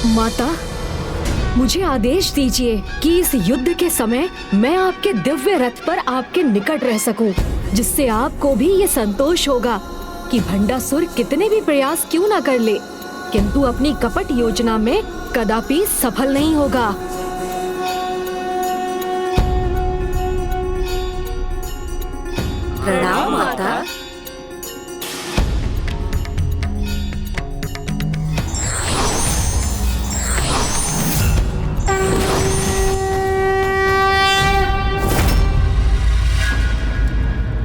माता, मुझे आदेश दीजिए कि इस युद्ध के समय मैं आपके दिव्य रथ पर आपके निकट रह सकूं, जिससे आपको भी ये संतोष होगा कि भंडासुर कितने भी प्रयास क्यों ना कर ले, किंतु अपनी कपट योजना में कदापि सफल नहीं होगा। प्रणाम माता।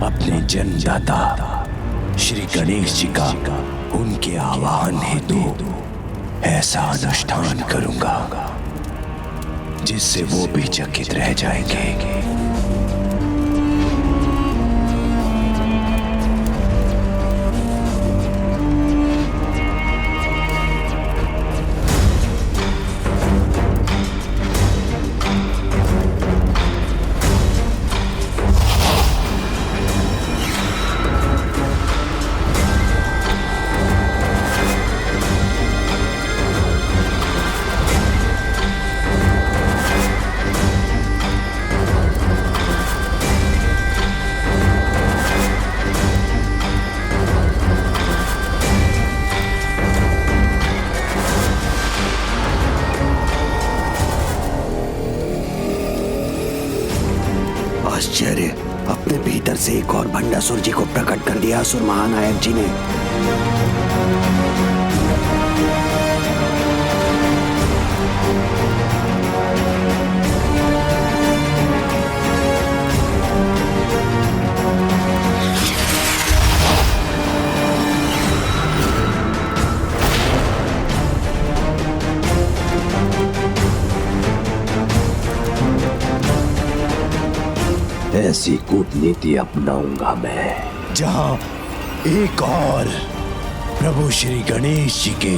अपने जन्मदाता श्री गणेश जी का उनके आवाहन हेतु ऐसा अनुष्ठान करूंगा जिससे वो भी चकित रह जाएंगे। आश्चर्य, अपने भीतर से एक और भंडासुर जी को प्रकट कर दिया असुर महानायक जी ने। ऐसी कूटनीति अपनाऊंगा मैं जहां एक और प्रभु श्री गणेश जी के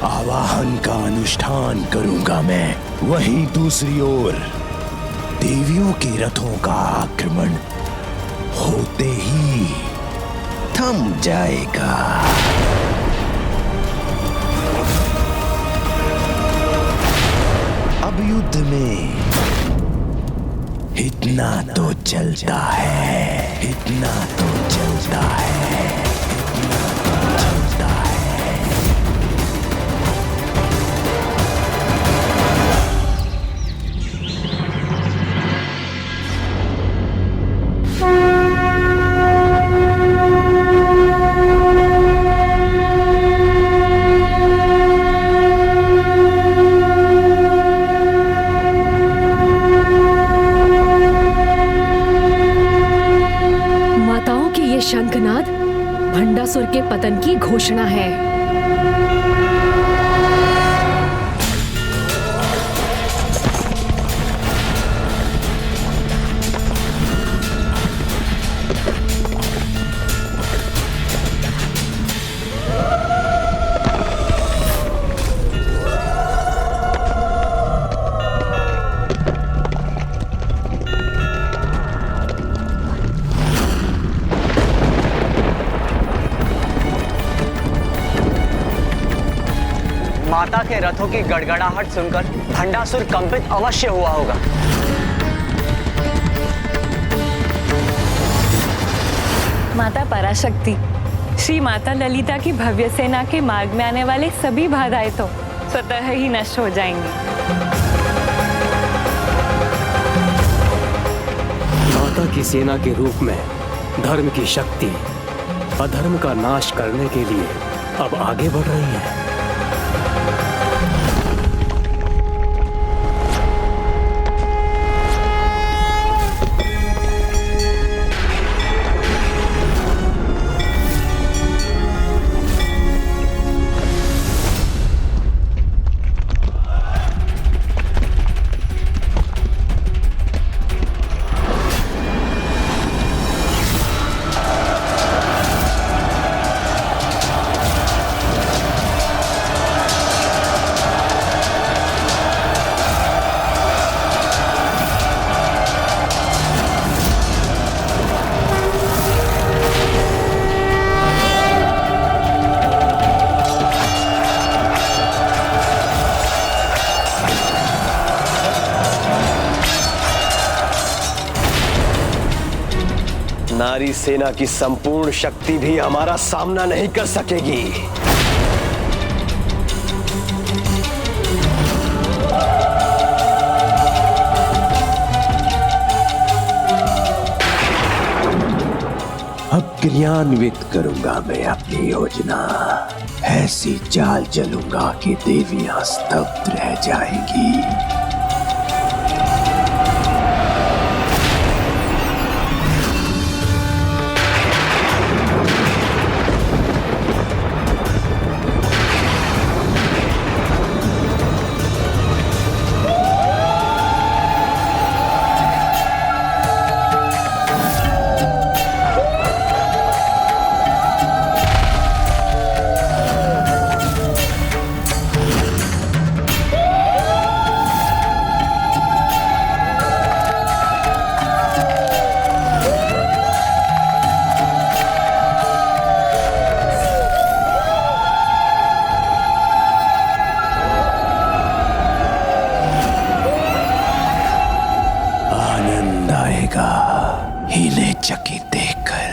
आवाहन का अनुष्ठान करूंगा मैं, वहीं दूसरी ओर देवियों के रथों का आक्रमण होते ही थम जाएगा। अब युद्ध में इतना तो चलता है, इतना तो चलता है, इतना तो चलता है। शंखनाद भंडासुर के पतन की घोषणा है। माता के रथों की गड़गड़ाहट सुनकर भंडासुर कंपित अवश्य हुआ होगा। माता पराशक्ति, श्री माता ललिता की भव्य सेना के मार्ग में आने वाले सभी बाधाएं तो स्वतः ही नष्ट हो जाएंगी। माता की सेना के रूप में धर्म की शक्ति अधर्म का नाश करने के लिए अब आगे बढ़ रही है। हमारी सेना की संपूर्ण शक्ति भी हमारा सामना नहीं कर सकेगी। अब क्रियान्वित करूंगा मैं अपनी योजना। ऐसी चाल चलूंगा कि देवियां स्तब्ध रह जाएंगी। इन्हें चकित देखकर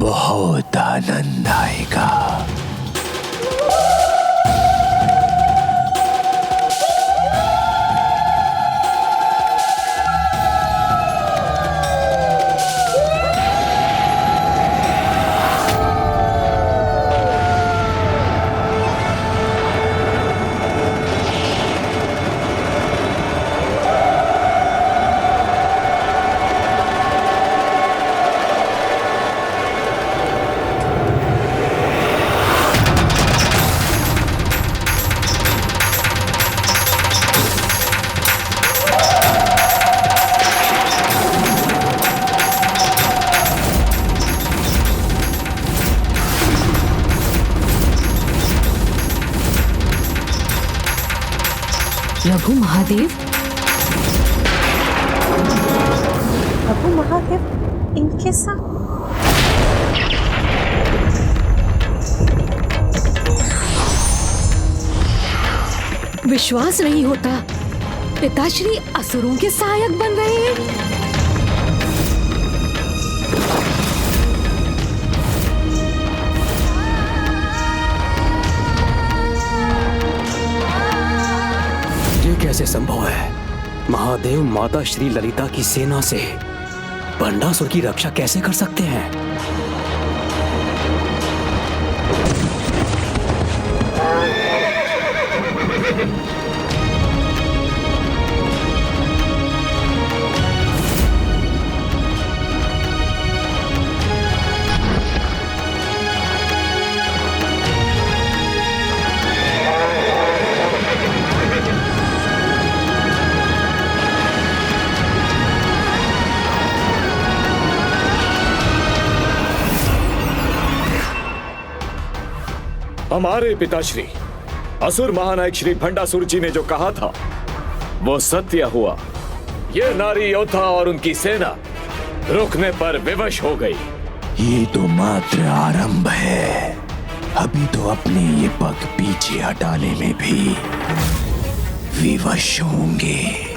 बहुत आनंद आएगा। प्रभु महादेव, प्रभु महादेव इनके साथ। विश्वास नहीं होता, पिताश्री असुरों के सहायक बन रहे हैं। कैसे संभव है? महादेव माता श्री ललिता की सेना से भंडासुर की रक्षा कैसे कर सकते हैं? हमारे पिताश्री असुर महानायक श्री भंडासुर जी ने जो कहा था वो सत्य हुआ। ये नारी योद्धा और उनकी सेना रुकने पर विवश हो गई। ये तो मात्र आरंभ है। अभी तो अपने ये पग पीछे हटाने में भी विवश होंगे।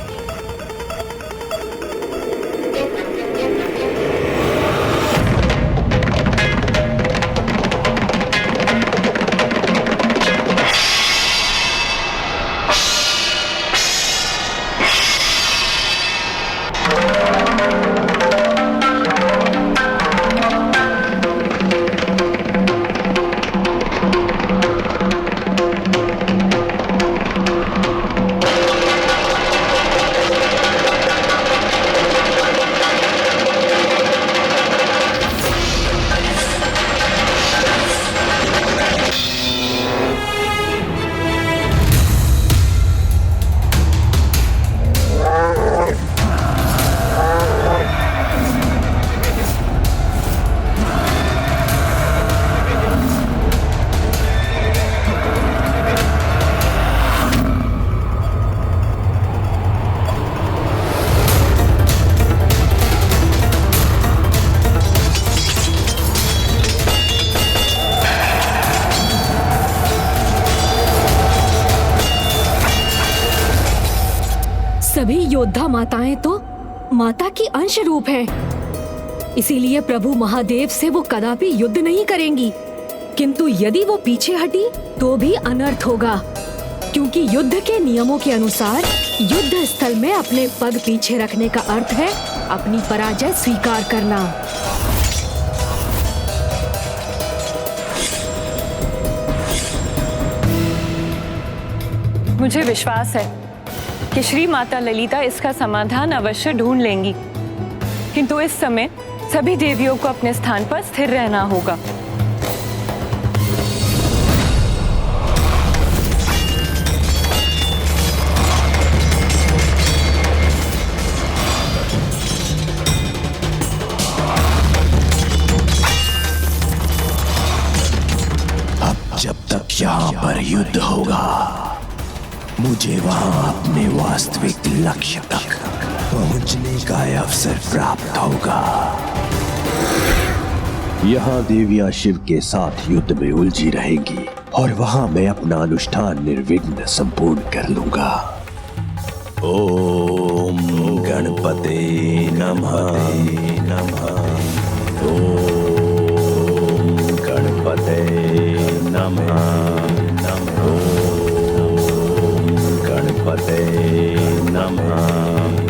सभी योद्धा माताएं तो माता की अंश रूप हैं। इसीलिए प्रभु महादेव से वो कदापि युद्ध नहीं करेंगी। किंतु यदि वो पीछे हटी तो भी अनर्थ होगा, क्योंकि युद्ध के नियमों के अनुसार युद्ध स्थल में अपने पग पीछे रखने का अर्थ है अपनी पराजय स्वीकार करना। मुझे विश्वास है कि श्री माता ललिता इसका समाधान अवश्य ढूंढ लेंगी, किंतु इस समय सभी देवियों को अपने स्थान पर स्थिर रहना होगा। अब जब तक यहाँ पर युद्ध होगा, मुझे वहां अपने वास्तविक लक्ष्य तक पहुंचने का अवसर प्राप्त होगा। यहाँ देवियां शिव के साथ युद्ध में उलझी रहेंगी और वहां मैं अपना अनुष्ठान निर्विघ्न संपूर्ण कर लूंगा। ओम गणपते नमः नमः। ओम गणपते नमः नमः। गणपते नमः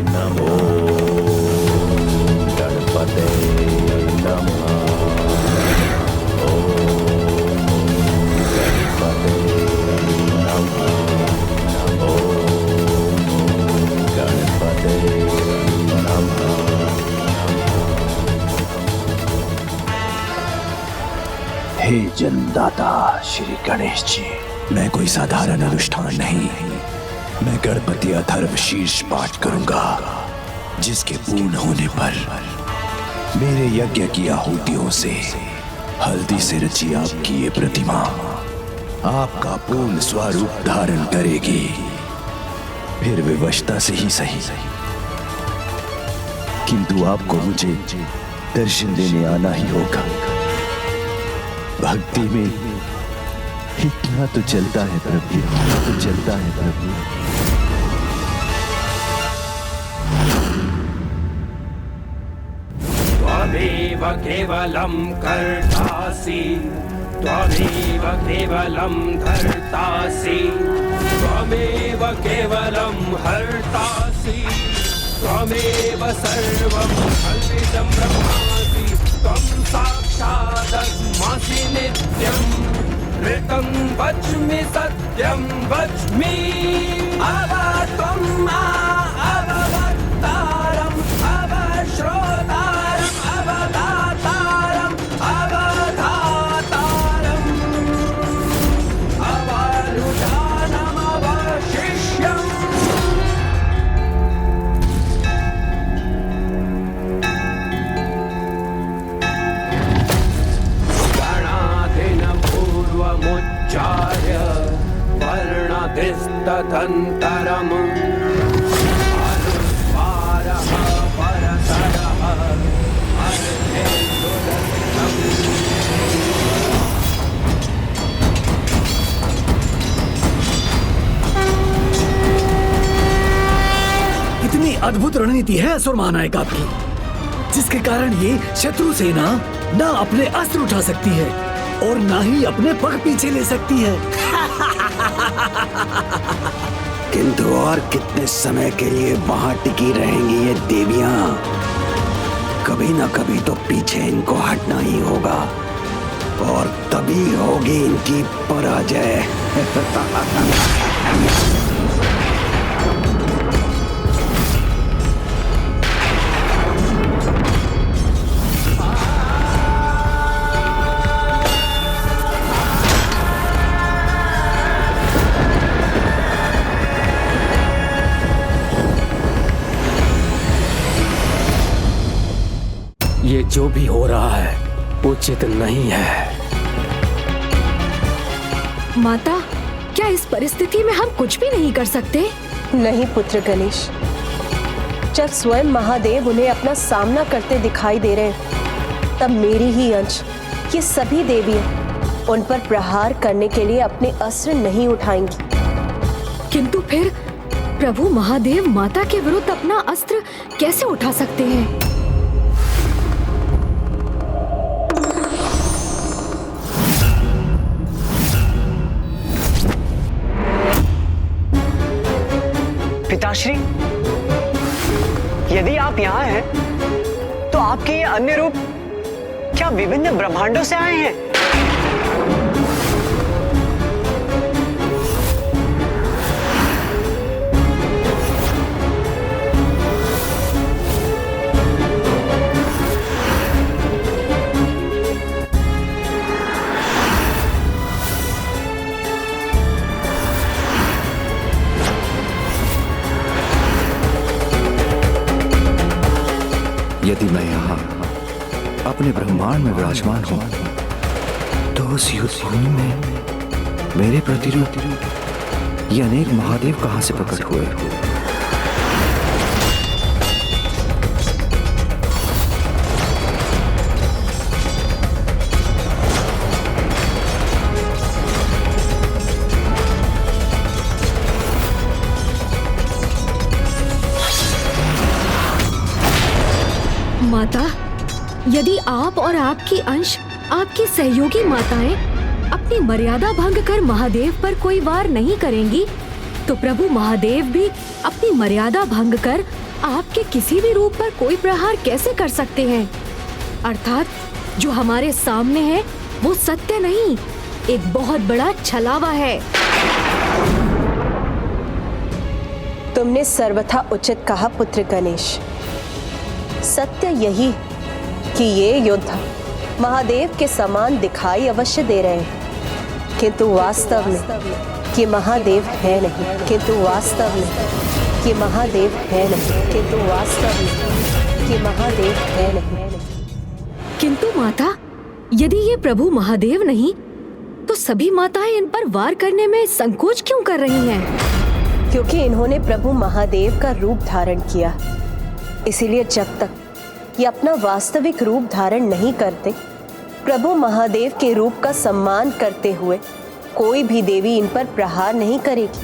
नमो। गणपते नमः। ओम गणपते नमः नमो। गणपते नमः। हे जन्मदाता श्री गणेश जी, मैं कोई साधारण अनुष्ठान नहीं, मैं गणपति अथर्व शीर्ष पाठ करूंगा, जिसके पूर्ण होने पर मेरे यज्ञ की आहुतियों से हल्दी से रची आपकी ये प्रतिमा आपका पूर्ण स्वरूप धारण करेगी। फिर विवशता से ही सही, किंतु आपको मुझे दर्शन देने आना ही होगा। भक्ति में इतना तो चलता है प्रभु, तो चलता है प्रभु। त्वमेव केवलं कर्तासि, त्वमेव केवलं धर्तासि, त्वमेव केवलं हर्तासि, त्वमेव सर्वं कल्पितं ब्रह्मासि, त्वं साक्षादस्मासि नित्यम्। ऋतं वच्मि सत्यं वच्मि, अवत्वं अववक्तारम् अवश्रोतारम् अवदातारम् अवधातारम् अवरुधानम् अवशिष्यम्। मुच्चार्य वर्णधिस्तदन्तरम् अनुस्वारः परतरः अर्धेन्दुदत्तम्। इतनी अद्भुत रणनीति है असुर महानायक आपकी, जिसके कारण ये शत्रु सेना ना अपने अस्त्र उठा सकती है और ना ही अपने पग पीछे ले सकती है। किंतु और कितने समय के लिए वहां टिकी रहेंगी ये देवियां? कभी ना कभी तो पीछे इनको हटना ही होगा और तभी होगी इनकी पराजय। ये जो भी हो रहा है उचित नहीं है। माता, क्या इस परिस्थिति में हम कुछ भी नहीं कर सकते? नहीं पुत्र गणेश, जब स्वयं महादेव उन्हें अपना सामना करते दिखाई दे रहे हैं, तब मेरी ही अंश ये सभी देवियां उन पर प्रहार करने के लिए अपने अस्त्र नहीं उठाएंगी। किंतु फिर प्रभु महादेव माता के विरुद्ध अपना अस्त्र कैसे उठा सकते हैं? पिताश्री, यदि आप यहाँ हैं तो आपके ये अन्य रूप क्या विभिन्न ब्रह्मांडों से आए हैं? यदि मैं यहाँ अपने ब्रह्मांड में विराजमान हूँ तो उस युद्ध भूमि में मेरे प्रतिरूप ये अनेक महादेव कहाँ से प्रकट हुए? माता, यदि आप और आपकी अंश, आपकी सहयोगी माताएं अपनी मर्यादा भंग कर महादेव पर कोई वार नहीं करेंगी, तो प्रभु महादेव भी अपनी मर्यादा भंग कर आपके किसी भी रूप पर कोई प्रहार कैसे कर सकते हैं? अर्थात जो हमारे सामने है वो सत्य नहीं, एक बहुत बड़ा छलावा है। तुमने सर्वथा उचित कहा पुत्र गणेश। सत्य यही कि ये योद्धा महादेव के समान दिखाई अवश्य दे रहे हैं, किंतु वास्तव में ये महादेव है नहीं, किंतु वास्तव में ये महादेव है नहीं, किंतु वास्तव में ये महादेव है नहीं। किंतु माता, यदि ये प्रभु महादेव नहीं तो सभी माताएं इन पर वार करने में संकोच क्यों कर रही हैं? क्योंकि इन्होंने प्रभु महादेव का रूप धारण किया, इसीलिए जब तक ये अपना वास्तविक रूप धारण नहीं करते, प्रभु महादेव के रूप का सम्मान करते हुए कोई भी देवी इन पर प्रहार नहीं करेगी।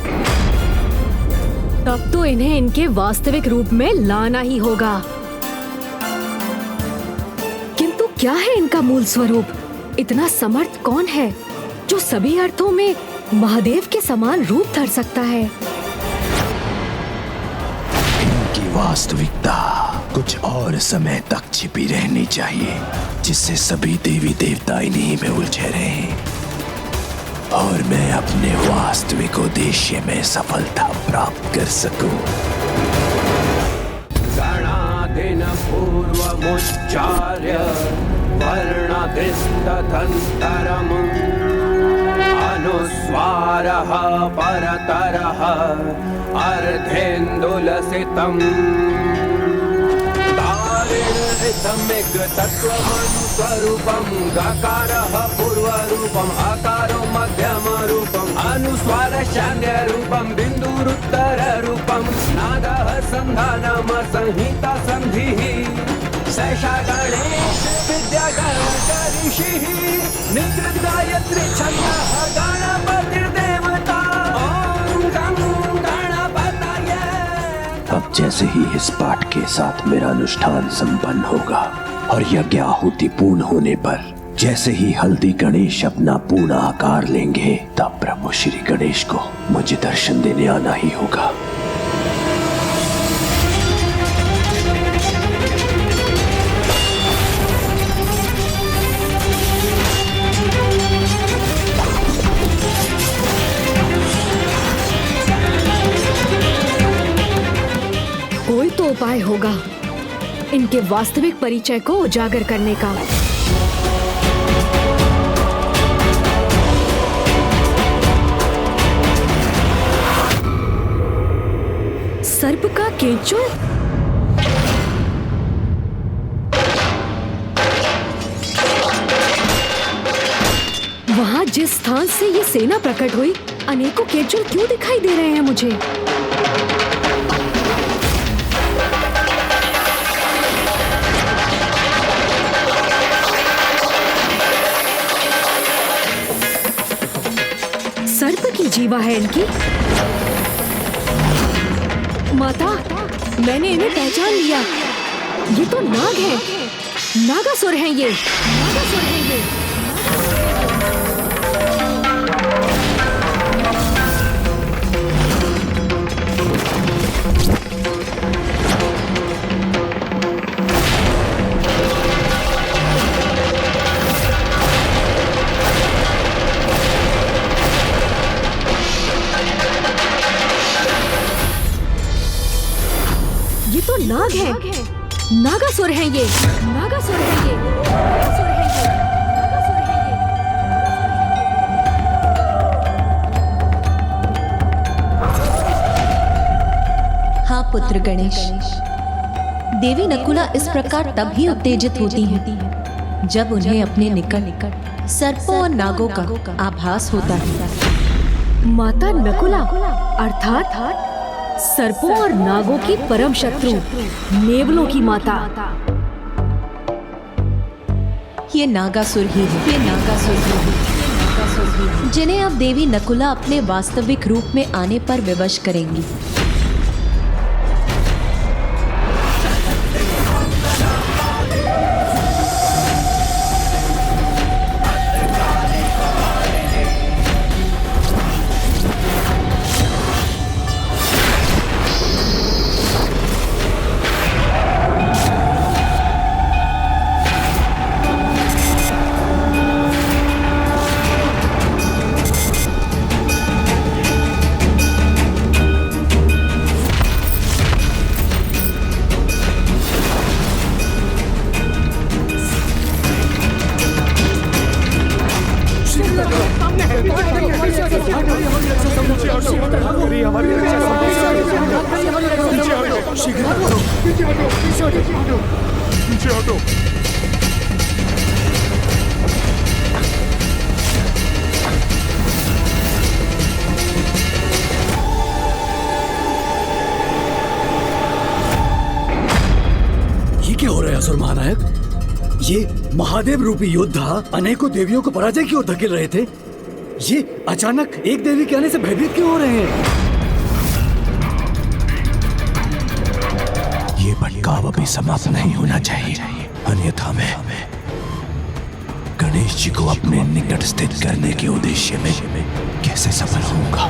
तब तो इन्हें इनके वास्तविक रूप में लाना ही होगा। किंतु क्या है इनका मूल स्वरूप? इतना समर्थ कौन है जो सभी अर्थों में महादेव के समान रूप धर सकता है? इनकी वास्तविकता कुछ और समय तक छिपी रहनी चाहिए, जिससे सभी देवी देवता इन्हीं में उलझे रहें और मैं अपने वास्तविक उद्देश्य में सफलता प्राप्त कर सकूं। गणादिन पूर्वमुच्चार्य वर्णदृष्टधन्तरम् अनुस्वारः परतरः अर्धेन्दुलसितम् दारिणृतमिक तत्त्वमनुस्वरूपं गकारः पूर्वरूपम् आकारो मध्यमरूपम् अनुस्वारशान्यरूपं बिन्दुरुत्तररूपं नादः सन्धानम संहिता सन्धिः सैषा गणेश विद्या गणकऋषिः निद्रित गायत्री छन्दः गणपतिर्देवता ॐ गं गणपतये। अब जैसे ही इस पाठ के साथ मेरा अनुष्ठान संपन्न होगा और यज्ञ आहुति पूर्ण होने पर जैसे ही हल्दी गणेश अपना पूर्ण आकार लेंगे, तब प्रभु श्री गणेश को मुझे दर्शन देने आना ही होगा। कोई तो उपाय होगा इनके वास्तविक परिचय को उजागर करने का। सर्प का केंचुल? वहां जिस स्थान से ये सेना प्रकट हुई, अनेकों केंचुल क्यों दिखाई दे रहे हैं मुझे? सर्प की जीवा है इनकी। माता, मैंने इन्हें पहचान लिया। ये तो नाग हैं, नागासुर हैं ये, नागासुर हैं ये। है, नागासुर हैं ये, नागासुर हैं ये, नागासुर हैं ये, नागासुर हैं ये। हाँ पुत्र गणेश, देवी नकुला इस प्रकार तब ही उत्तेजित होती हैं जब उन्हें अपने निकट सर्पों और नागों का आभास होता है। माता नकुला अर्थात सर्पों और नागों की परम शत्रु, नेवलों की माता। ये नागासुर ही है, ये नागासुर ही है, ये नागासुर ही है, जिन्हें अब देवी नकुला अपने वास्तविक रूप में आने पर विवश करेंगी। ये क्या हो रहा है असुर महानायक? ये महादेव रूपी योद्धा अनेकों देवियों को पराजय की ओर धकेल रहे थे। ये अचानक एक देवी के आने से भयभीत क्यों हो रहे हैं? ये भटकाव अभी समाप्त नहीं होना चाहिए, अन्यथा मैं गणेश जी को अपने निकट स्थित करने के उद्देश्य में कैसे सफल होऊंगा?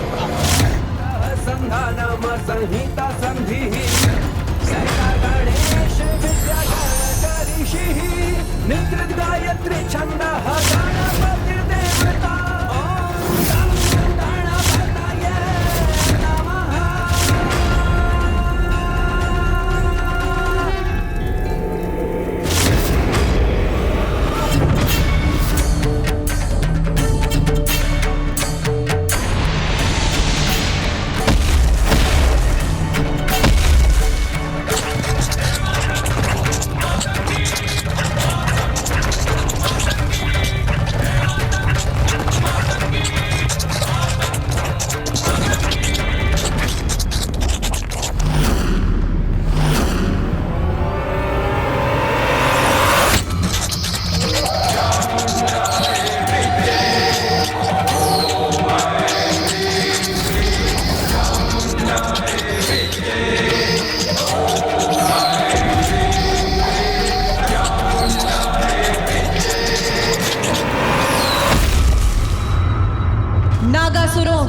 नागासुरों,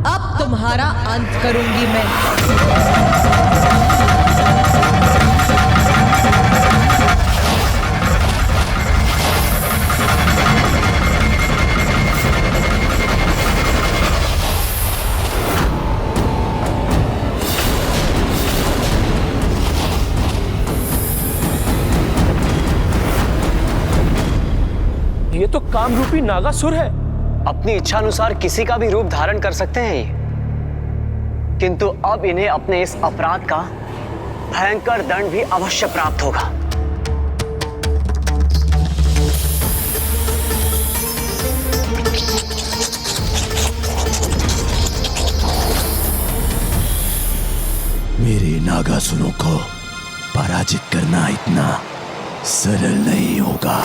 अब तुम्हारा अंत करूंगी मैं। ये तो कामरूपी नागासुर है। अपनी इच्छा अनुसार किसी का भी रूप धारण कर सकते हैं ये, किंतु अब इन्हें अपने इस अपराध का भयंकर दंड भी अवश्य प्राप्त होगा। मेरे नागासुरों को पराजित करना इतना सरल नहीं होगा।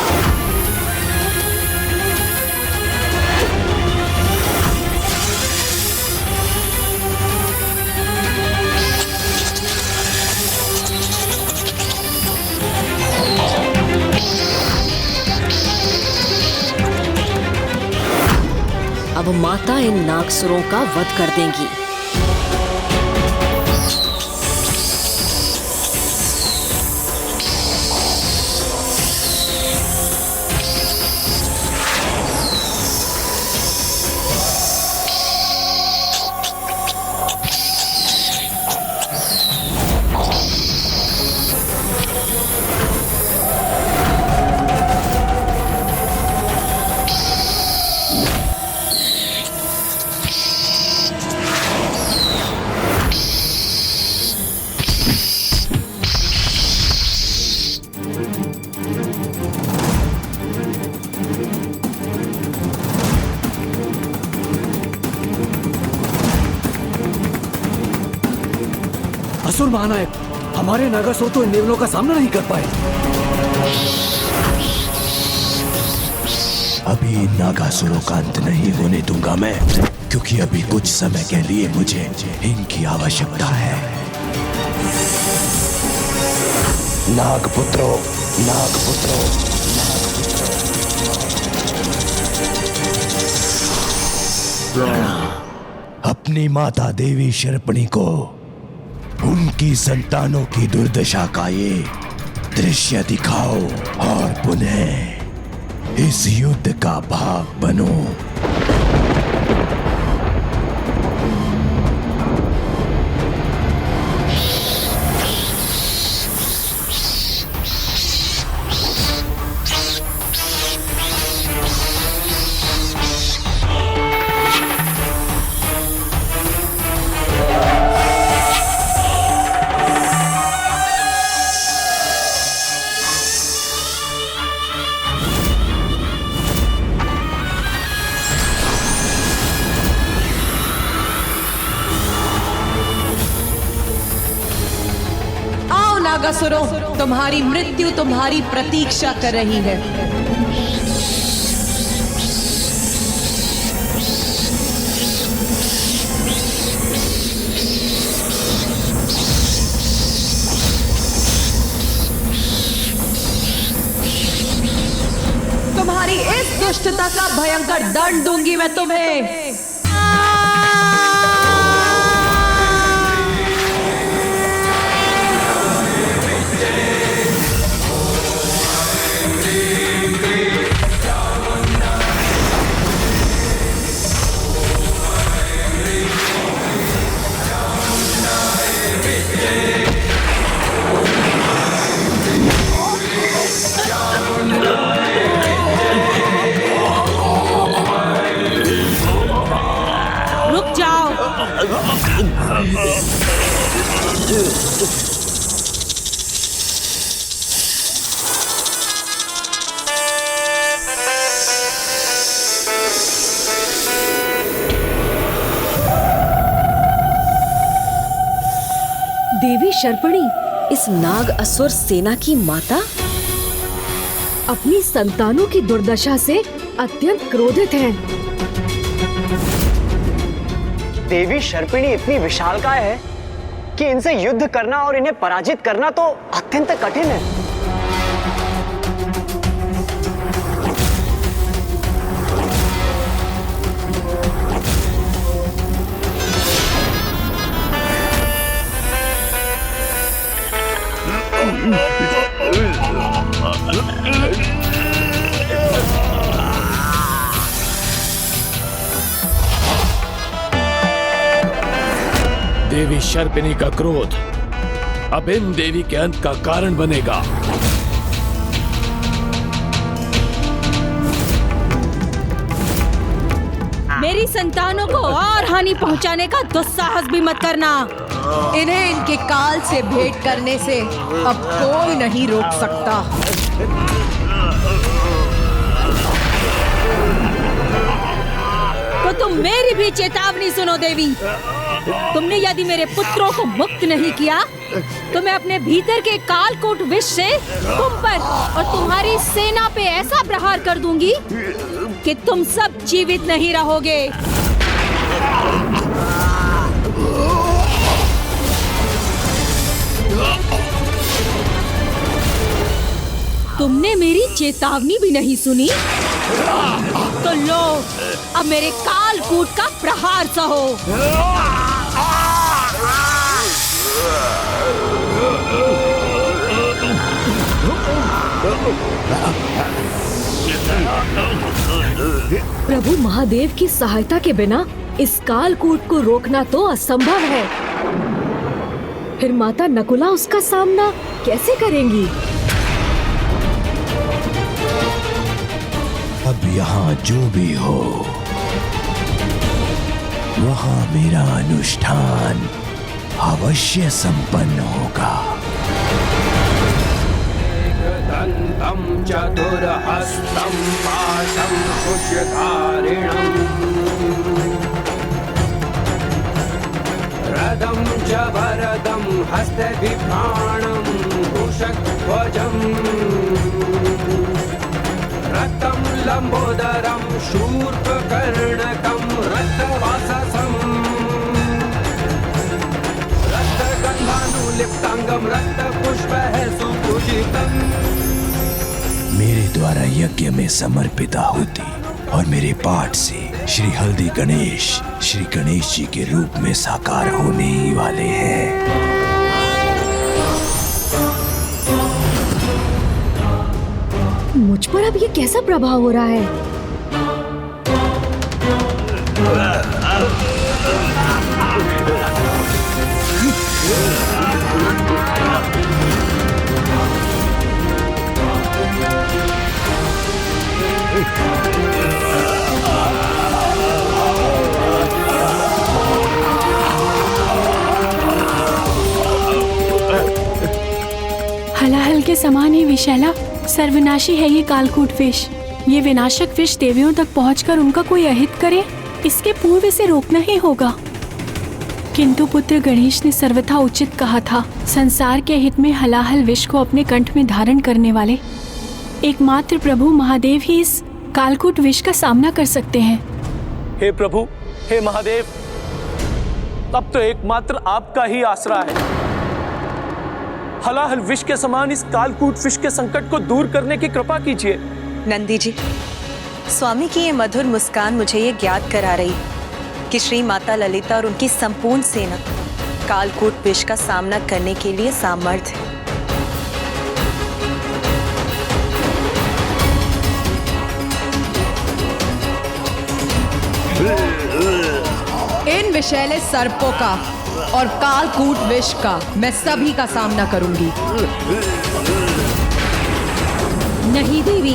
अब माता इन नागसुरों का वध कर देंगी। असुर महानायक, हमारे नागासुर तो इन देवलों का सामना नहीं कर पाए। अभी इन नागासुरों का अंत नहीं होने दूंगा मैं, क्योंकि अभी कुछ समय के लिए मुझे इनकी आवश्यकता है। नागपुत्रो, नागपुत्रो, अपनी माता देवी शर्पणी को उनकी संतानों की दुर्दशा का ये दृश्य दिखाओ और पुनः इस युद्ध का भाग बनो। नागासुरों, तुम्हारी मृत्यु तुम्हारी प्रतीक्षा कर रही है। तुम्हारी इस दुष्टता का भयंकर दंड दूंगी मैं तुम्हें। देवी शर्पणी, इस नाग असुर सेना की माता, अपनी संतानों की दुर्दशा से अत्यंत क्रोधित हैं। देवी शर्पिणी इतनी विशालकाय है कि इनसे युद्ध करना और इन्हें पराजित करना तो अत्यंत कठिन है। देवी शर्पिणी का क्रोध अब इन देवी के अंत का कारण बनेगा। मेरी संतानों को और हानि पहुंचाने का दुस्साहस भी मत करना। इन्हें इनके काल से भेंट करने से अब कोई नहीं रोक सकता। तो तुम मेरी भी चेतावनी सुनो देवी। तुमने यदि मेरे पुत्रों को मुक्त नहीं किया तो मैं अपने भीतर के कालकूट विष से तुम पर और तुम्हारी सेना पे ऐसा प्रहार कर दूंगी कि तुम सब जीवित नहीं रहोगे। तुमने मेरी चेतावनी भी नहीं सुनी तो लो, अब मेरे कालकूट का प्रहार सहो। प्रभु महादेव की सहायता के बिना इस कालकूट को रोकना तो असंभव है। फिर माता नकुला उसका सामना कैसे करेंगी? अब यहाँ जो भी हो, वहाँ मेरा अनुष्ठान अवश्य संपन्न होगा। एकदन्तं चतुर्हस्तं पाशं कुशधारिणं रदं च वरदं हस्ते बिभ्राणं कुशध्वजम् रक्तं लम्बोदरं शूर्पकर्णकं रक्तवाससम् रक्तगन्धानुलिप्ताङ्गं रक्तपुष्पैः सुपूजितम्। मेरे द्वारा यज्ञ में समर्पित आहुति और मेरे पाठ से श्री हल्दी गणेश श्री गणेश जी के रूप में साकार होने ही वाले हैं। मुझ पर अब ये कैसा प्रभाव हो रहा है? हलाहल के समान ही विशैला सर्वनाशी है ये कालकूट विष। ये विनाशक विष देवियों तक पहुंचकर उनका कोई अहित करे, इसके पूर्व इसे रोकना ही होगा। किंतु पुत्र गणेश ने सर्वथा उचित कहा था, संसार के हित में हलाहल विष को अपने कंठ में धारण करने वाले एकमात्र प्रभु महादेव ही इस कालकूट विष का सामना कर सकते हैं। हे प्रभु, हे महादेव, अब तो एकमात्र आपका ही आसरा है। हलाहल विष के समान इस कालकूट विष के संकट को दूर करने की कृपा कीजिए। नंदी जी, स्वामी की ये मधुर मुस्कान मुझे ये ज्ञात करा रही कि श्री माता ललिता और उनकी संपूर्ण सेना कालकूट विष का सामना करने के लिए सामर्थ्य है। इन विषैले सर्पों का और कालकूट विष का मैं सभी का सामना करूंगी। नहीं देवी,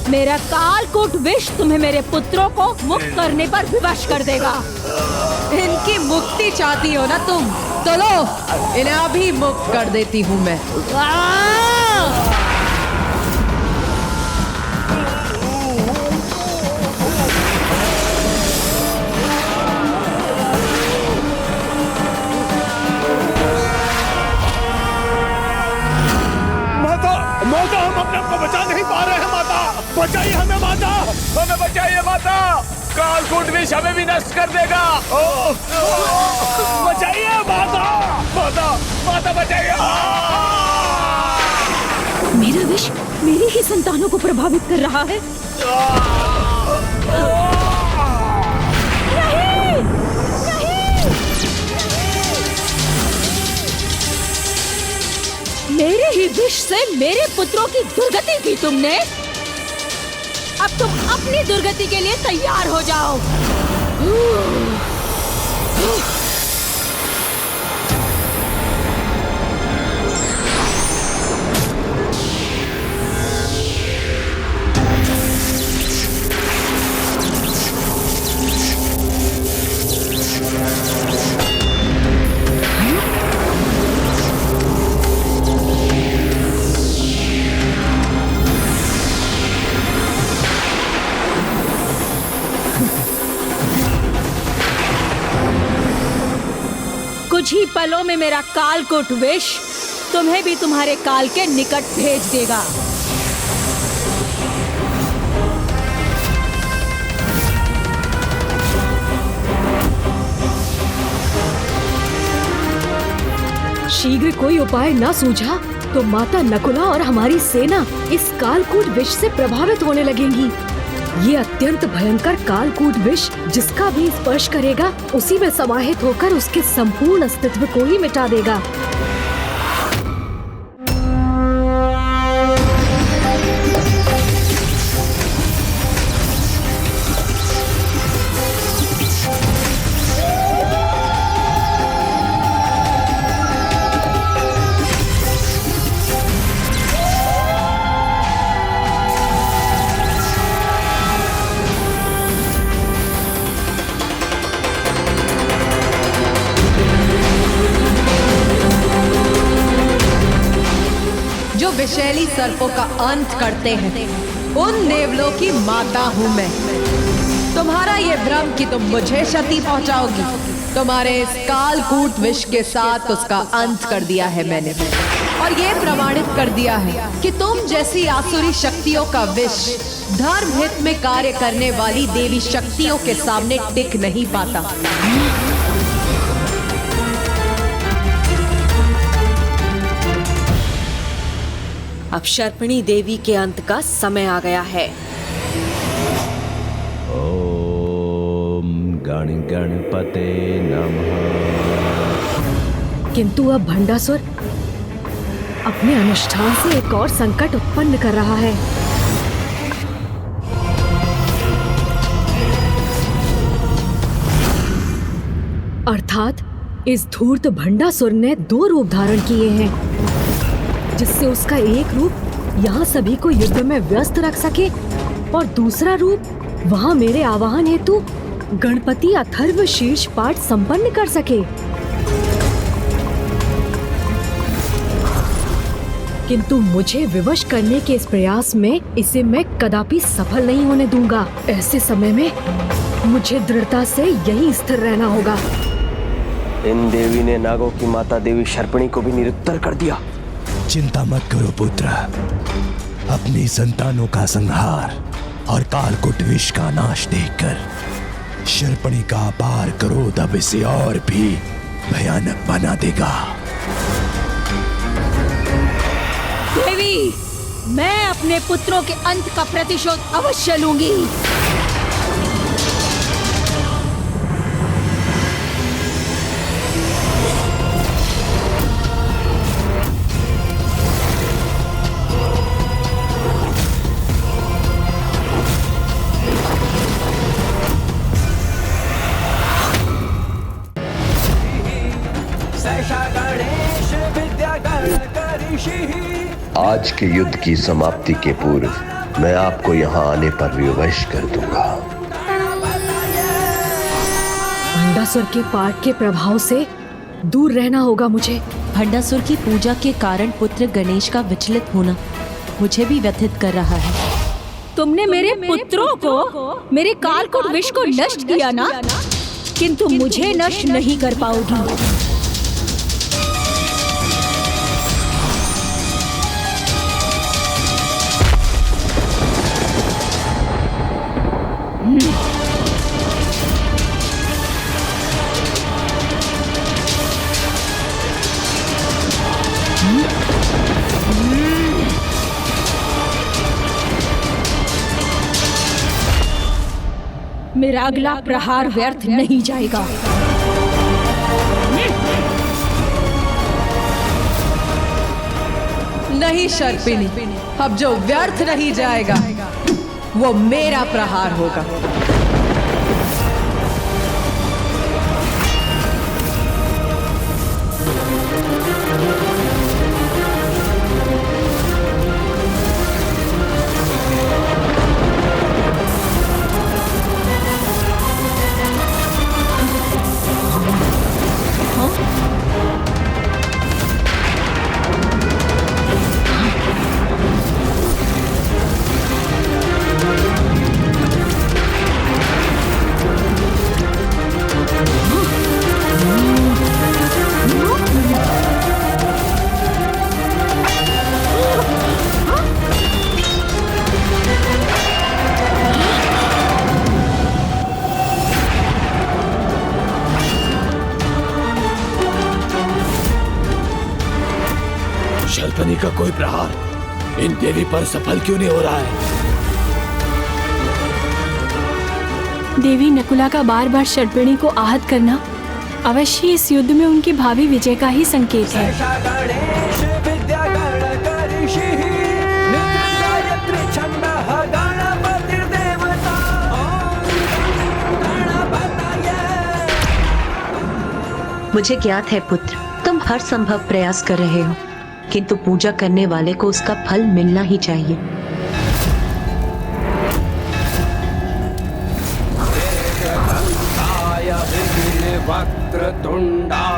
मेरा कालकूट विष तुम्हें मेरे पुत्रों को मुक्त करने पर विवश कर देगा। इनकी मुक्ति चाहती हो ना तुम, तो लो, इन्हें अभी मुक्त कर देती हूँ मैं। माता, हम अपने आप को बचा नहीं पा रहे हैं। माता, बचाइए हमें। माता, हमें बचाइए। माता, कालकूट विष हमें भी नष्ट कर देगा। बचाइए माता, माता, माता बचाइए। मेरा विष मेरी ही संतानों को प्रभावित कर रहा है। नहीं, नहीं। मेरे ही विष से मेरे पुत्रों की दुर्गति की तुमने। अब तुम अपनी दुर्गति के लिए तैयार हो जाओ। कुछ ही पलों में मेरा कालकूट विष तुम्हें भी तुम्हारे काल के निकट भेज देगा। शीघ्र कोई उपाय न सूझा तो माता नकुला और हमारी सेना इस कालकूट विष से प्रभावित होने लगेंगी। ये अत्यंत भयंकर कालकूट विष जिसका भी स्पर्श करेगा उसी में समाहित होकर उसके संपूर्ण अस्तित्व को ही मिटा देगा। विषैली सर्पों का अंत करते हैं, उन देवलों की माता हूँ मैं। तो तुम्हारा ये भ्रम कि तुम मुझे क्षति पहुंचाओगी, तुम्हारे इस कालकूट विष के साथ उसका अंत कर दिया है मैंने, और ये प्रमाणित कर दिया है कि तुम जैसी आसुरी शक्तियों का विष धर्म हित में कार्य करने वाली देवी शक्तियों के सामने टिक नहीं पाता। अब शर्पणी देवी के अंत का समय आ गया है। ओम गण गणपते नमः। किंतु अब भंडासुर अपने अनुष्ठान से एक और संकट उत्पन्न कर रहा है। अर्थात इस धूर्त भंडासुर ने 2 रूप धारण किए हैं, जिससे उसका एक रूप यहाँ सभी को युद्ध में व्यस्त रख सके और दूसरा रूप वहाँ मेरे आवाहन हेतु गणपति अथर्व शीर्ष पाठ संपन्न कर सके। किंतु मुझे विवश करने के इस प्रयास में इसे मैं कदापि सफल नहीं होने दूंगा। ऐसे समय में मुझे दृढ़ता से यही स्थिर रहना होगा। इन देवी ने नागों की माता देवी शर्पणी को भी निरुत्तर कर दिया। चिंता मत करो पुत्र, अपनी संतानों का संहार और कालकूट विष का नाश देखकर शर्पणी का अपार क्रोध अब इसे और भी भयानक बना देगा। देवी, मैं अपने पुत्रों के अंत का प्रतिशोध अवश्य लूंगी। आज के युद्ध की समाप्ति के पूर्व मैं आपको यहाँ आने पर विवश कर दूंगा। भंडासुर के पाठ के प्रभाव से दूर रहना होगा मुझे। भंडासुर की पूजा के कारण पुत्र गणेश का विचलित होना मुझे भी व्यथित कर रहा है। तुमने मेरे पुत्रों को, मेरे कालकूट विष को नष्ट किया ना, किंतु मुझे नष्ट नहीं कर पाओगी। मेरा अगला प्रहार व्यर्थ नहीं जाएगा। नहीं शर्पिणी, अब जो व्यर्थ नहीं जाएगा वो मेरा प्रहार होगा। शर्पणी का कोई प्रहार इन देवी पर सफल क्यों नहीं हो रहा है? देवी नकुला का बार बार शर्पणी को आहत करना अवश्य इस युद्ध में उनकी भावी विजय का ही संकेत है। मुझे ज्ञात है पुत्र, तुम हर संभव प्रयास कर रहे हो, किंतु पूजा करने वाले को उसका फल मिलना ही चाहिए।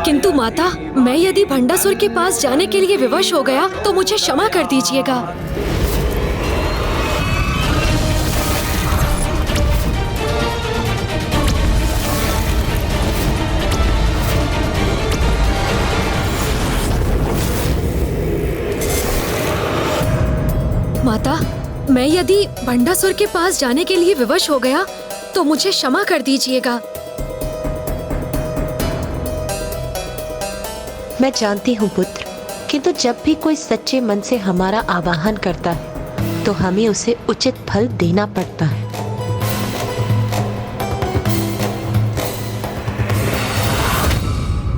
किंतु माता, मैं यदि भंडासुर के पास जाने के लिए विवश हो गया तो मुझे क्षमा कर दीजिएगा। मैं यदि भंडासुर के पास जाने के लिए विवश हो गया तो मुझे क्षमा कर दीजिएगा। मैं जानती हूँ पुत्र, किंतु जब भी कोई सच्चे मन से हमारा आवाहन करता है तो हमें उसे उचित फल देना पड़ता है।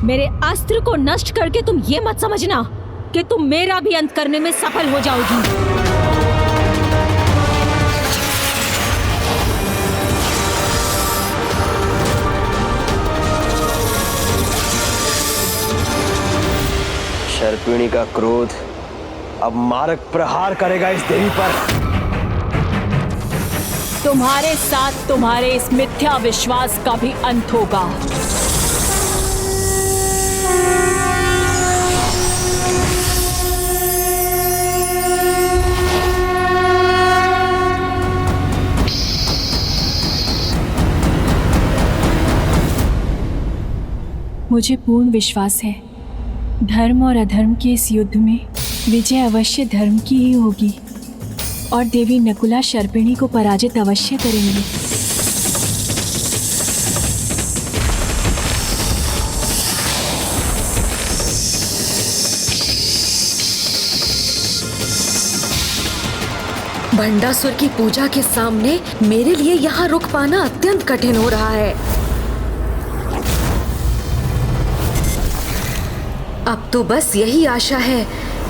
मेरे अस्त्र को नष्ट करके तुम ये मत समझना कि तुम मेरा भी अंत करने में सफल हो जाओगी। शर्पिणी का क्रोध अब मारक प्रहार करेगा इस देवी पर। तुम्हारे साथ तुम्हारे इस मिथ्या विश्वास का भी अंत होगा। मुझे पूर्ण विश्वास है धर्म और अधर्म के इस युद्ध में विजय अवश्य धर्म की ही होगी और देवी नकुला शर्पिणी को पराजित अवश्य करेंगी। भंडासुर की पूजा के सामने मेरे लिए यहाँ रुक पाना अत्यंत कठिन हो रहा है। अब तो बस यही आशा है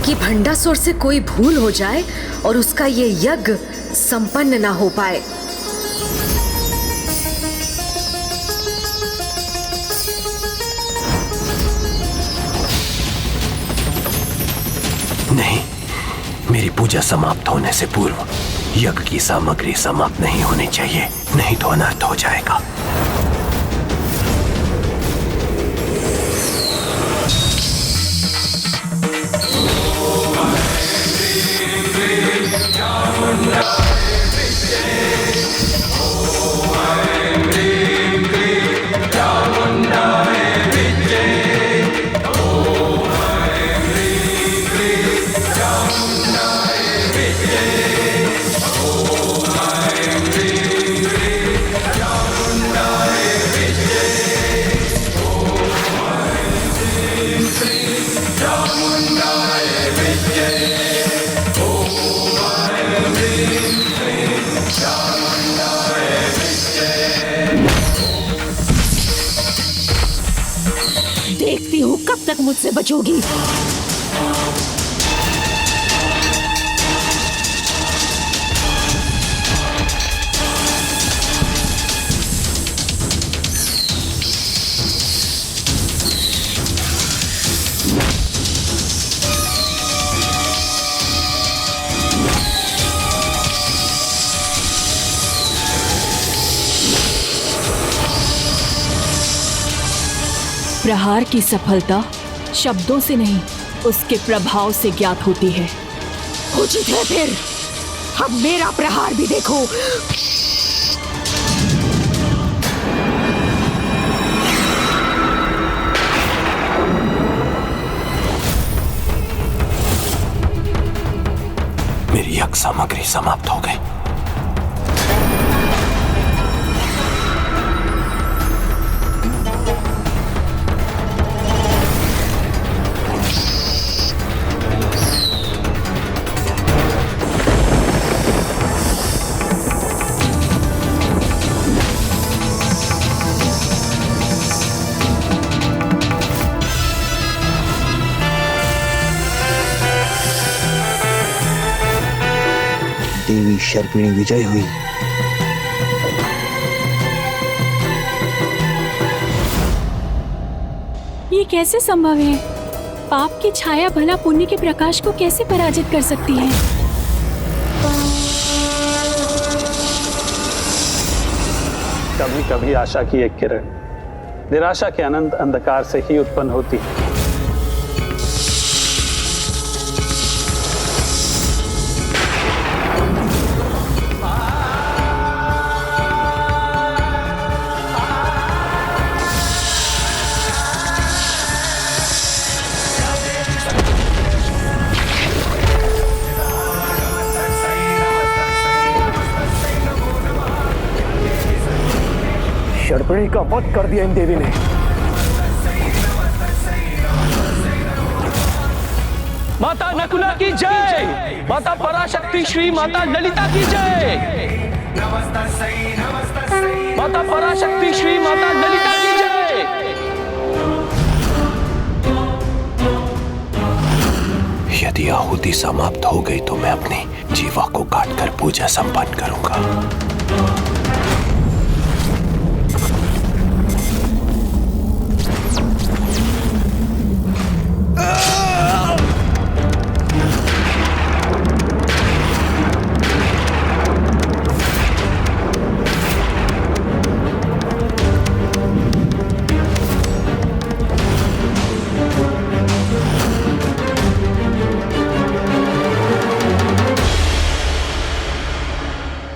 कि भंडासुर से कोई भूल हो जाए और उसका ये यज्ञ संपन्न ना हो पाए। नहीं, मेरी पूजा समाप्त होने से पूर्व यज्ञ की सामग्री समाप्त नहीं होनी चाहिए, नहीं तो अनर्थ हो जाएगा। देखती हूँ कब तक मुझसे बचोगी। प्रहार की सफलता शब्दों से नहीं, उसके प्रभाव से ज्ञात होती है। उचित है फिर, अब मेरा प्रहार भी देखो। मेरी यज्ञ सामग्री समाप्त हो गई। देवी शर्पिणी विजय हुई। ये कैसे संभव है? पाप की छाया भला पुण्य के प्रकाश को कैसे पराजित कर सकती है? कभी कभी आशा की एक किरण निराशा के अनंत अंधकार से ही उत्पन्न होती है। गड़बड़ी का वध कर दिया इन देवी ने। माता नकुला की जय, माता पराशक्ति श्री माता ललिता की जय, माता पराशक्ति श्री माता ललिता की जय। यदि आहुति समाप्त हो गई तो मैं अपनी जीवा को काटकर पूजा संपन्न करूंगा।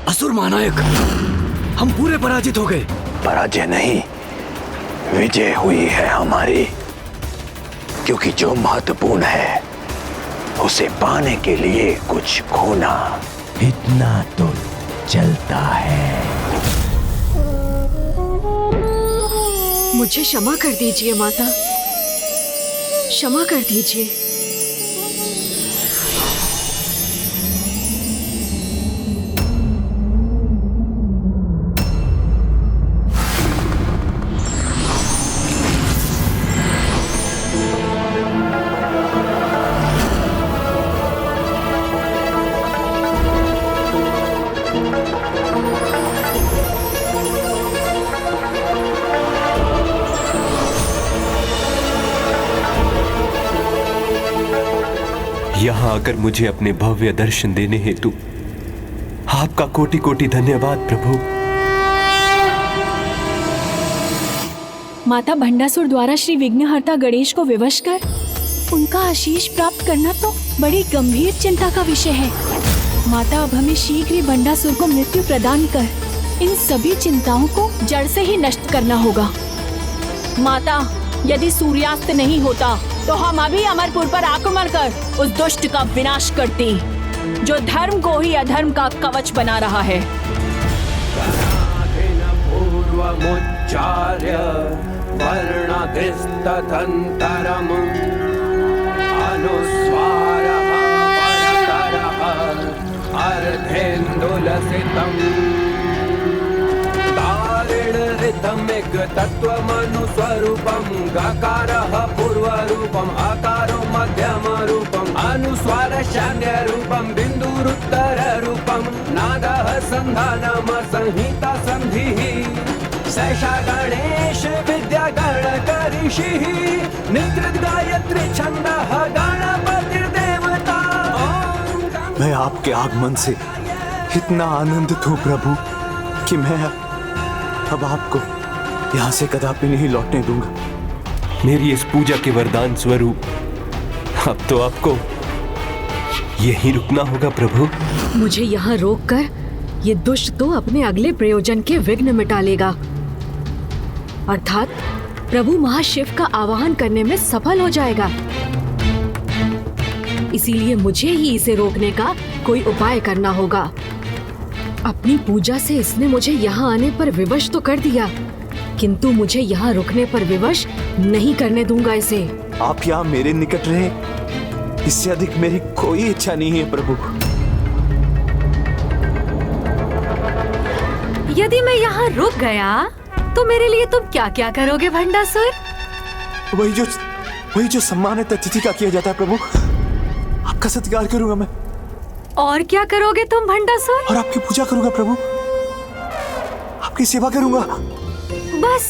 असुर महानायक, हम पूरे पराजित हो गए। पराजय नहीं, विजय हुई है हमारी, क्योंकि जो महत्वपूर्ण है उसे पाने के लिए कुछ खोना इतना तो चलता है। मुझे क्षमा कर दीजिए माता, क्षमा कर दीजिए। यहाँ आकर मुझे अपने भव्य दर्शन देने हेतु आपका कोटि कोटि धन्यवाद प्रभु। माता भंडासुर द्वारा श्री विघ्नहर्ता गणेश को विवश कर उनका आशीष प्राप्त करना तो बड़ी गंभीर चिंता का विषय है। माता अब हमें शीघ्र ही भंडासुर को मृत्यु प्रदान कर इन सभी चिंताओं को जड़ से ही नष्ट करना होगा। माता, यदि सूर्यास्त नहीं होता तो हम अभी अमरपुर पर आक्रमण कर उस दुष्ट का विनाश करती, जो धर्म को ही अधर्म का कवच बना रहा है। पूर्वमुच्चार्य वर्णाधिस्ततन्तरम् अनुस्वारः परतरः अर्धेन्दुलसितम् दारिणरितमिक तत्त्वमनुस्वरूपं गकारः पूर्वरूपम् अकारो मध्यमरूपम् अनुस्वार शान्यरूपं बिन्दुरुत्तररूपं नादः सन्धानम संहिता सन्धिः सैषा गणेश विद्या गणकऋषिः निद्रित गायत्री छन्दः गणपतिर्देवता। मैं आपके आगमन से इतना आनंदित हूँ प्रभु कि मैं अब आपको यहाँ से कदापि नहीं लौटने दूंगा। मेरी इस पूजा के वरदान स्वरूप अब तो आपको यहीं रुकना होगा प्रभु। मुझे यहाँ रोककर ये दुष्ट तो अपने अगले प्रयोजन के विघ्न मिटा लेगा, अर्थात प्रभु महाशिव का आवाहन करने में सफल हो जाएगा। इसीलिए मुझे ही इसे रोकने का कोई उपाय करना होगा। अपनी पूजा से इसने मुझे यहाँ आने पर विवश तो कर दिया, किंतु मुझे यहाँ रुकने पर विवश नहीं करने दूंगा इसे। आप यहाँ मेरे निकट रहे, इससे अधिक मेरी कोई इच्छा नहीं है प्रभु। यदि मैं यहाँ रुक गया तो मेरे लिए तुम क्या क्या करोगे भंडासुर? वही जो सम्मानित अतिथि का किया जाता है प्रभु, आपका सत्कार करूंगा मैं। और क्या करोगे तुम भंडासुर? और आपकी पूजा करूंगा प्रभु, आपकी सेवा करूंगा। बस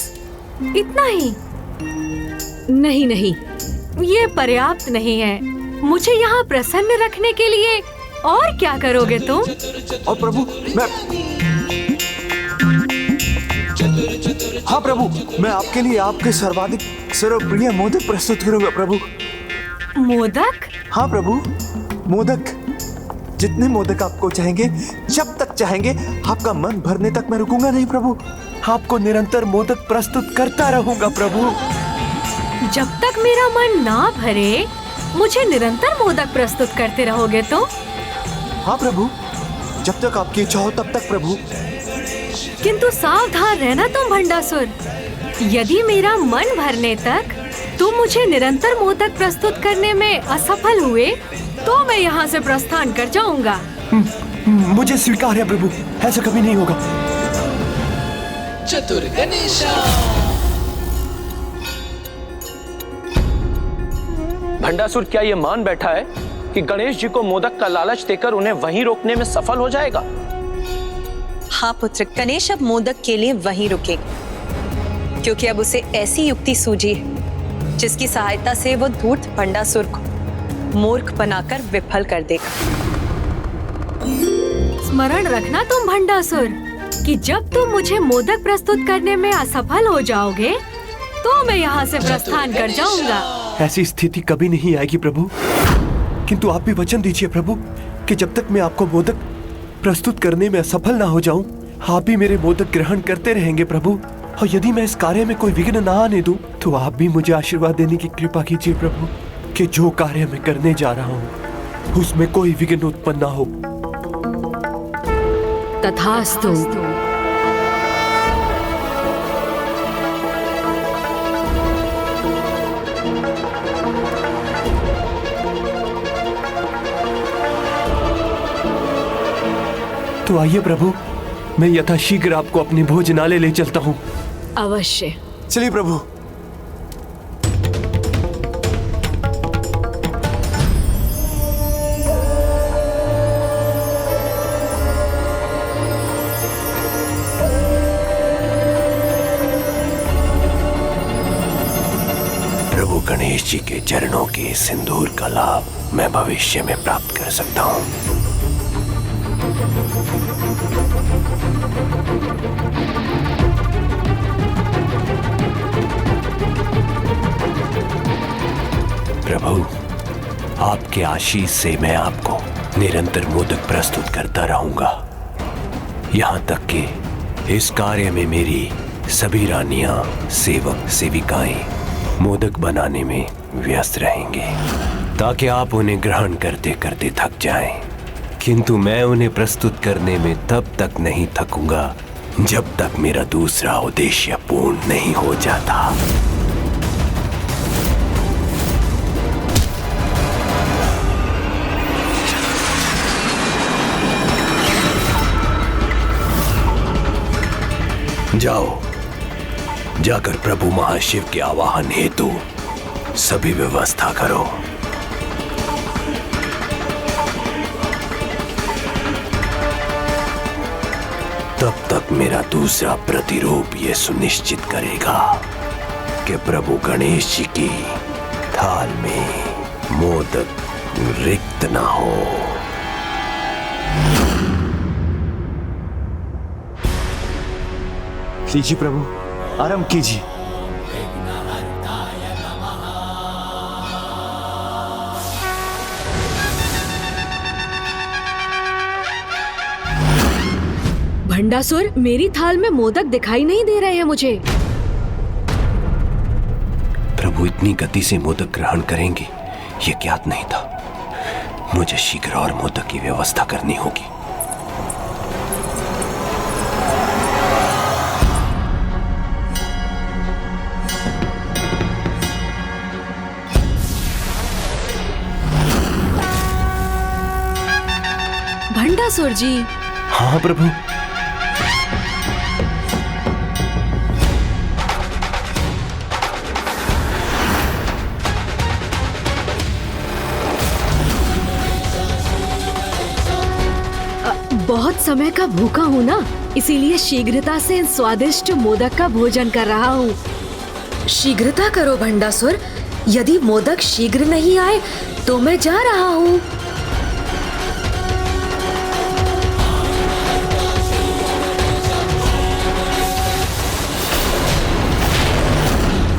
इतना ही? नहीं नहीं, ये पर्याप्त नहीं है। मुझे यहाँ प्रसन्न रखने के लिए और क्या करोगे तुम? और प्रभु मैं, हाँ प्रभु, मैं आपके लिए आपके सर्वाधिक सर्वप्रिय मोदक प्रस्तुत करूंगा प्रभु। मोदक? हाँ प्रभु, मोदक। जितने मोदक आपको चाहेंगे, जब तक चाहेंगे, आपका मन भरने तक मैं रुकूंगा नहीं प्रभु। आपको निरंतर मोदक प्रस्तुत करता रहूंगा प्रभु। जब तक मेरा मन ना भरे मुझे निरंतर मोदक प्रस्तुत करते रहोगे तो? हाँ प्रभु, जब तक आपकी इच्छा हो तब तक प्रभु। किंतु सावधान रहना तुम भंडासुर। यदि मेरा मन भरने तक तुम मुझे निरंतर मोदक प्रस्तुत करने में असफल हुए तो मैं यहाँ से प्रस्थान कर जाऊंगा। मुझे स्वीकार है प्रभु, ऐसा कभी नहीं होगा। चतुर गणेशा। भंडासुर क्या ये मान बैठा है कि गणेश जी को मोदक का लालच देकर उन्हें वहीं रोकने में सफल हो जाएगा? हाँ पुत्र, गणेश अब मोदक के लिए वहीं रुकेगा, क्योंकि अब उसे ऐसी युक्ति सूझी है जिसकी सहायता से वो धूर्त भंडासुर को मूर्ख बनाकर विफल कर देगा। स्मरण रखना तुम भंडासुर कि जब तुम मुझे मोदक प्रस्तुत करने में असफल हो जाओगे तो मैं यहाँ से प्रस्थान कर जाऊंगा। ऐसी स्थिति कभी नहीं आएगी प्रभु, किंतु आप भी वचन दीजिए प्रभु कि जब तक मैं आपको मोदक प्रस्तुत करने में असफल ना हो जाऊं, आप भी मेरे मोदक ग्रहण करते रहेंगे प्रभु। और यदि मैं इस कार्य में कोई विघ्न ना आने दूं, तो आप भी मुझे आशीर्वाद देने की कृपा कीजिए प्रभु कि जो कार्य मैं करने जा रहा हूं उसमें कोई विघ्न उत्पन्न ना हो। तथास्तु। तो आइए प्रभु, मैं यथाशीघ्र आपको अपने भोजनालय ले चलता हूँ। अवश्य। चलिए प्रभु। प्रभु गणेश जी के चरणों के सिंदूर का लाभ मैं भविष्य में प्राप्त कर सकता हूँ। प्रभु, आपके आशीष से मैं आपको निरंतर मोदक प्रस्तुत करता रहूंगा, यहाँ तक कि इस कार्य में मेरी सभी रानियां, सेवक, सेविकाएं मोदक बनाने में व्यस्त रहेंगे, ताकि आप उन्हें ग्रहण करते करते थक जाएं। किंतु मैं उन्हें प्रस्तुत करने में तब तक नहीं थकूंगा जब तक मेरा दूसरा उद्देश्य पूर्ण नहीं हो जाता। जाओ, जाकर प्रभु महाशिव के आवाहन हेतु सभी व्यवस्था करो। तब तक मेरा दूसरा प्रतिरूप ये सुनिश्चित करेगा कि प्रभु गणेश जी की थाल में मोदक रिक्त ना हो। लीजिए प्रभु, आराम कीजिए। भंडासुर, मेरी थाल में मोदक दिखाई नहीं दे रहे हैं मुझे। प्रभु इतनी गति से मोदक ग्रहण करेंगे ये ज्ञात नहीं था। मुझे शीघ्र और मोदक की व्यवस्था करनी होगी। भंडासुर जी। हाँ प्रभु। बहुत समय का भूखा हूँ ना, इसीलिए शीघ्रता से इन स्वादिष्ट मोदक का भोजन कर रहा हूँ। शीघ्रता करो भंडासुर, यदि मोदक शीघ्र नहीं आए तो मैं जा रहा हूँ।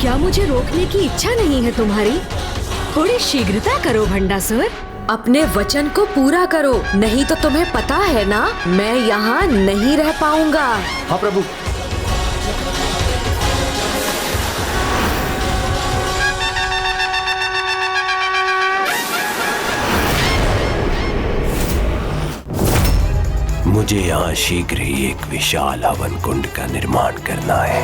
क्या मुझे रोकने की इच्छा नहीं है तुम्हारी? थोड़ी शीघ्रता करो भंडासुर, अपने वचन को पूरा करो, नहीं तो तुम्हें पता है ना मैं यहाँ नहीं रह पाऊंगा। हाँ प्रभु। मुझे यहाँ शीघ्र ही एक विशाल हवन कुंड का निर्माण करना है।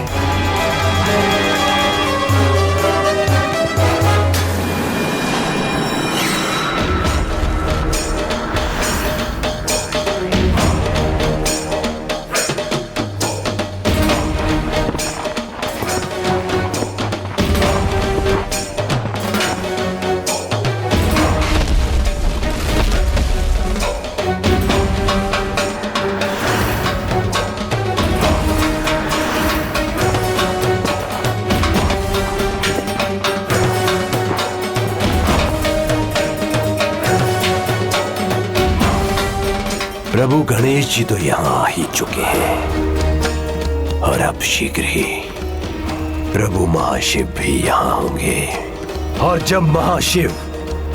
प्रभु गणेश जी तो यहाँ आ ही चुके हैं और अब शीघ्र ही प्रभु महाशिव भी यहाँ होंगे। और जब महाशिव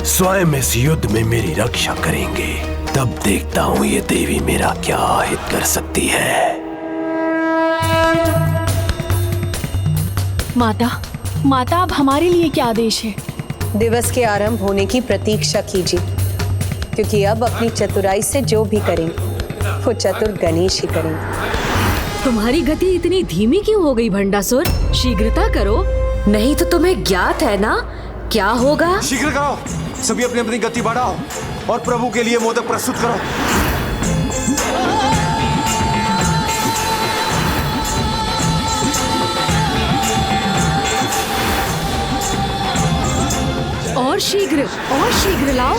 स्वयं इस युद्ध में मेरी रक्षा करेंगे, तब देखता हूँ ये देवी मेरा क्या हित कर सकती है। माता अब हमारे लिए क्या आदेश है? दिवस के आरंभ होने की प्रतीक्षा कीजिए, क्योंकि अब अपनी चतुराई से जो भी करेंगे वो चतुर गणेश ही करेंगे। तुम्हारी गति इतनी धीमी क्यों हो गई भंडासुर? शीघ्रता करो, नहीं तो तुम्हें ज्ञात है ना क्या होगा। शीघ्र करो, सभी अपनी अपनी गति बढ़ाओ और प्रभु के लिए मोदक प्रस्तुत करो। और शीघ्र लाओ।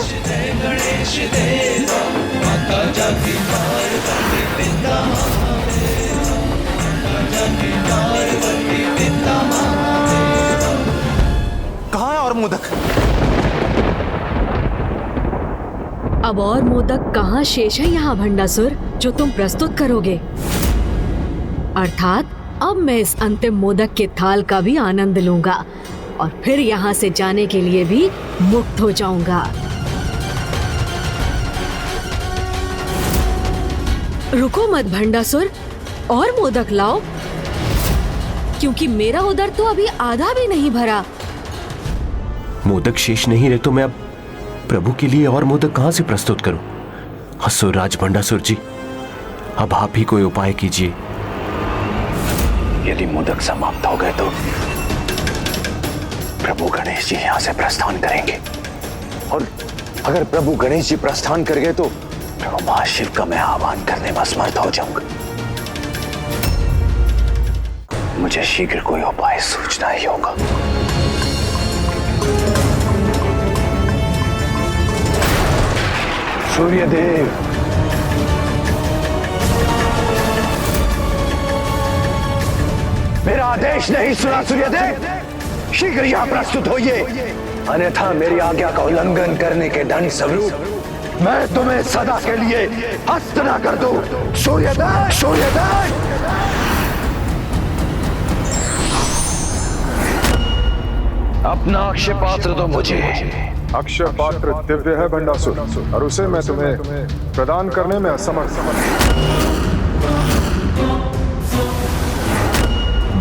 कहाँ है और मोदक? अब और मोदक कहाँ शेष है यहाँ भंडासुर, जो तुम प्रस्तुत करोगे? अर्थात अब मैं इस अंतिम मोदक के थाल का भी आनंद लूंगा और फिर यहाँ से जाने के लिए भी मुक्त हो जाऊंगा। रुको मत भंडासुर, और मोदक लाओ, क्योंकि मेरा उदर तो अभी आधा भी नहीं भरा। मोदक शेष नहीं रहे तो मैं अब प्रभु के लिए और मोदक कहां से प्रस्तुत करूं? असुरराज भंडासुर जी, अब आप ही कोई उपाय कीजिए। यदि मोदक समाप्त हो गए तो प्रभु गणेश जी यहाँ से प्रस्थान करेंगे, और अगर प्रभु गणेश जी प्रस्थान कर गए तो प्रभु महाशिव का मैं आह्वान करने में असमर्थ हो जाऊंगा। मुझे शीघ्र कोई उपाय सूचना ही होगा। सूर्यदेव, मेरा आदेश नहीं सुना सूर्यदेव, शीघ्र यहाँ प्रस्तुत होइए, अन्यथा मेरी आज्ञा का उल्लंघन करने के दंड स्वरूप मैं तुम्हें सदा के लिए हस्त न कर दूं। सूर्यदेव, सूर्यदेव। अपना अक्षय पात्र दो मुझे। अक्षय पात्र दिव्य है भंडासुर, और उसे मैं तुम्हें प्रदान करने में असमर्थ।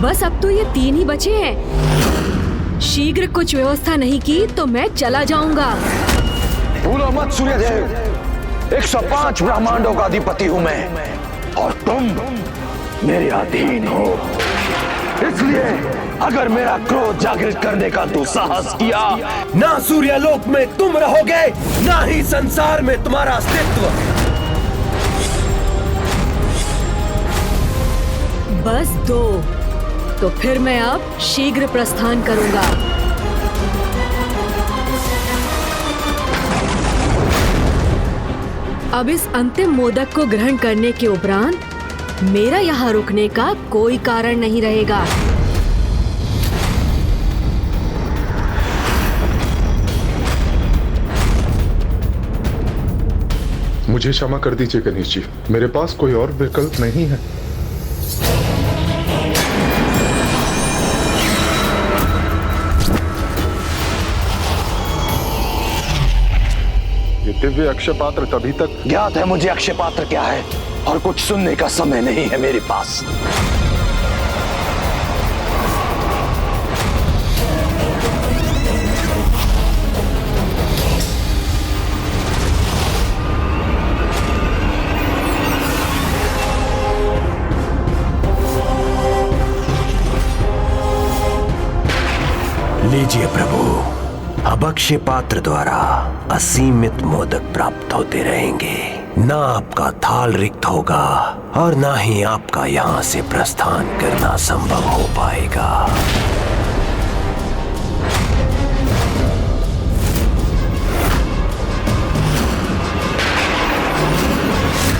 बस अब तो ये 3 ही बचे हैं। शीघ्र कुछ व्यवस्था नहीं की तो मैं चला जाऊंगा। भूलो मत सूर्यदेव, 105 ब्रह्मांडों का अधिपति हूं मैं, और तुम मेरे अधीन हो। इसलिए अगर मेरा क्रोध जागृत करने का दुस्साहस किया, ना सूर्यलोक में तुम रहोगे, ना ही संसार में तुम्हारा अस्तित्व। बस 2, तो फिर मैं अब शीघ्र प्रस्थान करूंगा। अब इस अंतिम मोदक को ग्रहण करने के उपरांत मेरा यहाँ रुकने का कोई कारण नहीं रहेगा। मुझे क्षमा कर दीजिए गणेश जी, मेरे पास कोई और विकल्प नहीं है। ये दिव्य अक्षय पात्र तभी तक ज्ञात है मुझे अक्षय पात्र क्या है, और कुछ सुनने का समय नहीं है मेरे पास। प्रभु, अब अक्षय पात्र द्वारा असीमित मोदक प्राप्त होते रहेंगे। ना आपका थाल रिक्त होगा और ना ही आपका यहाँ से प्रस्थान करना संभव होगा।